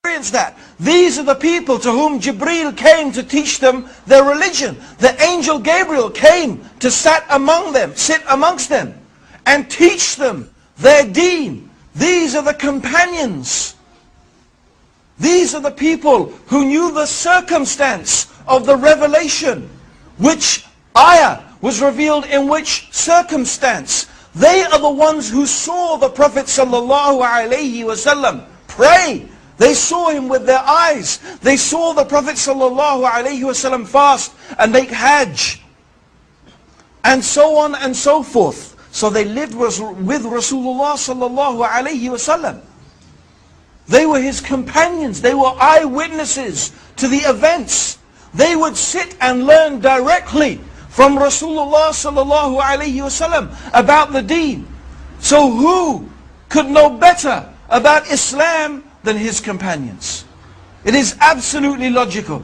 that. These are the people to whom Jibreel came to teach them their religion. The angel Gabriel came to sit amongst them and teach them their deen. These are the companions. These are the people who knew the circumstance of the revelation. Which ayah was revealed in which circumstance. They are the ones who saw the Prophet ﷺ pray. They saw him with their eyes. They saw the Prophet ﷺ fast and make hajj. And so on and so forth. So they lived with Rasulullah ﷺ. They were his companions. They were eyewitnesses to the events. They would sit and learn directly from Rasulullah ﷺ about the deen. So who could know better about Islam than his companions? It is absolutely logical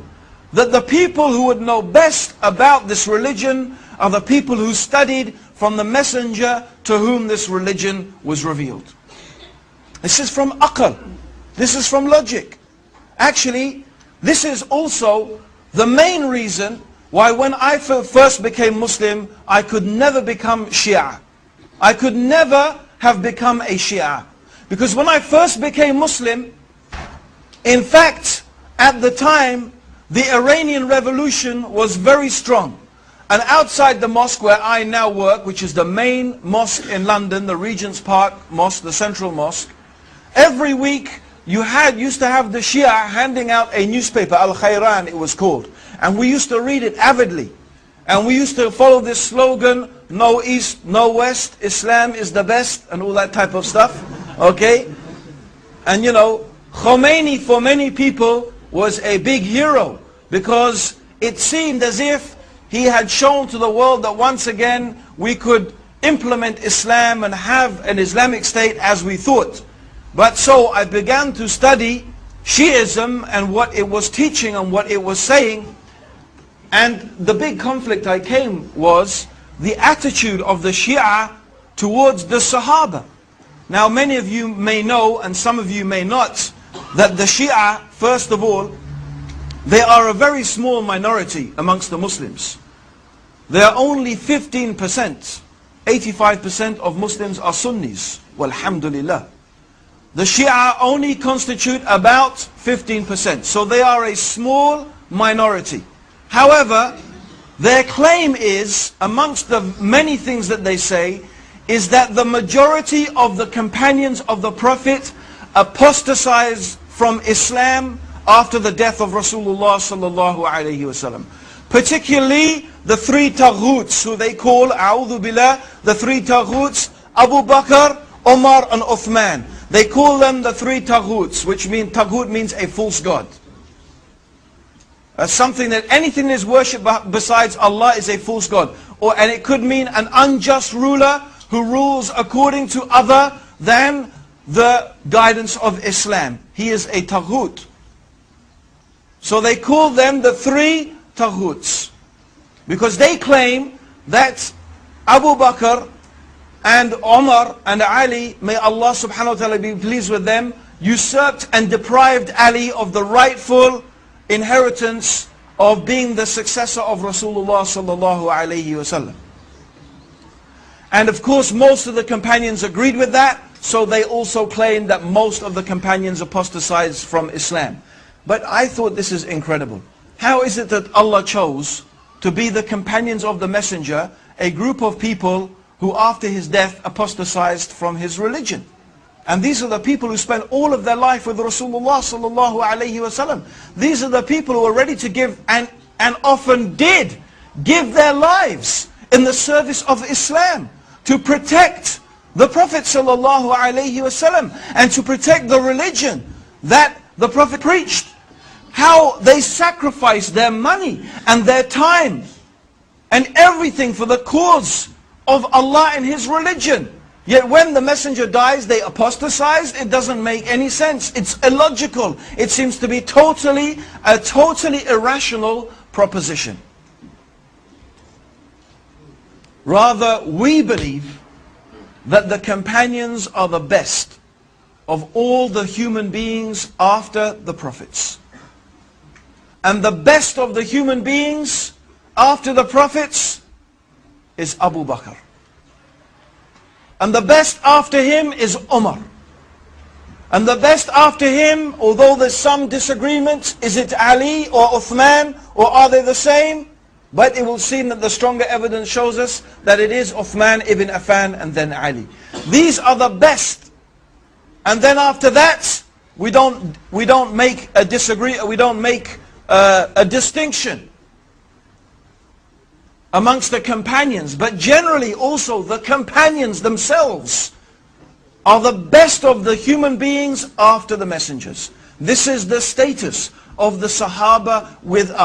that the people who would know best about this religion are the people who studied from the messenger to whom this religion was revealed. This is from aql. This is from logic. Actually, this is also the main reason why when I first became Muslim, I could never become Schia. I could never have become a Schia. Because when I first became Muslim, in fact, at the time, the Iranian Revolution was very strong. And outside the mosque where I now work, which is the main mosque in London, the Regent's Park Mosque, the Central Mosque, every week you used to have the Schia handing out a newspaper, Al-Khayran it was called. And we used to read it avidly. And we used to follow this slogan, no East, no West, Islam is the best, and all that type of stuff. Okay? And you know, Khomeini for many people was a big hero because it seemed as if he had shown to the world that once again we could implement Islam and have an Islamic state as we thought. But so I began to study Shiism and what it was teaching and what it was saying. And the big conflict I came was the attitude of the Shia towards the Sahaba. Now many of you may know, and some of you may not, that the Shia, first of all, they are a very small minority amongst the Muslims. They are only 15%. 85% of Muslims are Sunnis. Walhamdulillah. The Shia only constitute about 15%. So they are a small minority. However, their claim is, amongst the many things that they say, is that the majority of the companions of the Prophet apostatized from Islam after the death of Rasulullah sallallahu alaihi wasallam. Particularly the three taghuts, who they call, a'udhu billah, the three taghuts, Abu Bakr, Omar and Uthman. They call them the three taghuts, which means, taghut means a false god. Something that anything that is worshipped besides Allah is a false god. And it could mean an unjust ruler who rules according to other than the guidance of Islam. He is a taghut. So they call them the three taghuts. Because they claim that Abu Bakr and Omar and Ali, may Allah subhanahu wa ta'ala be pleased with them, usurped and deprived Ali of the rightful inheritance of being the successor of Rasulullah sallallahu alayhi wasallam. And of course most of the companions agreed with that, so they also claim that most of the companions apostatized from Islam. But I thought this is incredible. How is it that Allah chose to be the companions of the messenger, a group of people who after his death apostatized from his religion? And these are the people who spent all of their life with Rasulullah sallallahu alayhi wasallam. These are the people who are ready to give and often did give their lives in the service of Islam to protect the Prophet sallallahu alayhi wasallam and to protect the religion that the Prophet preached. How they sacrificed their money and their time and everything for the cause of Allah and His religion. Yet when the messenger dies, they apostatize. It doesn't make any sense. It's illogical. It seems to be a totally irrational proposition. Rather, we believe that the companions are the best of all the human beings after the prophets. And the best of the human beings after the prophets is Abu Bakr. And the best after him is Umar. And the best after him, although there's some disagreements, is it Ali or Uthman, or are they the same? But it will seem that the stronger evidence shows us that it is Uthman ibn Affan and then Ali. These are the best. And then after that, we don't make a distinction amongst the companions, but generally also the companions themselves are the best of the human beings after the messengers. This is the status of the Sahaba with us.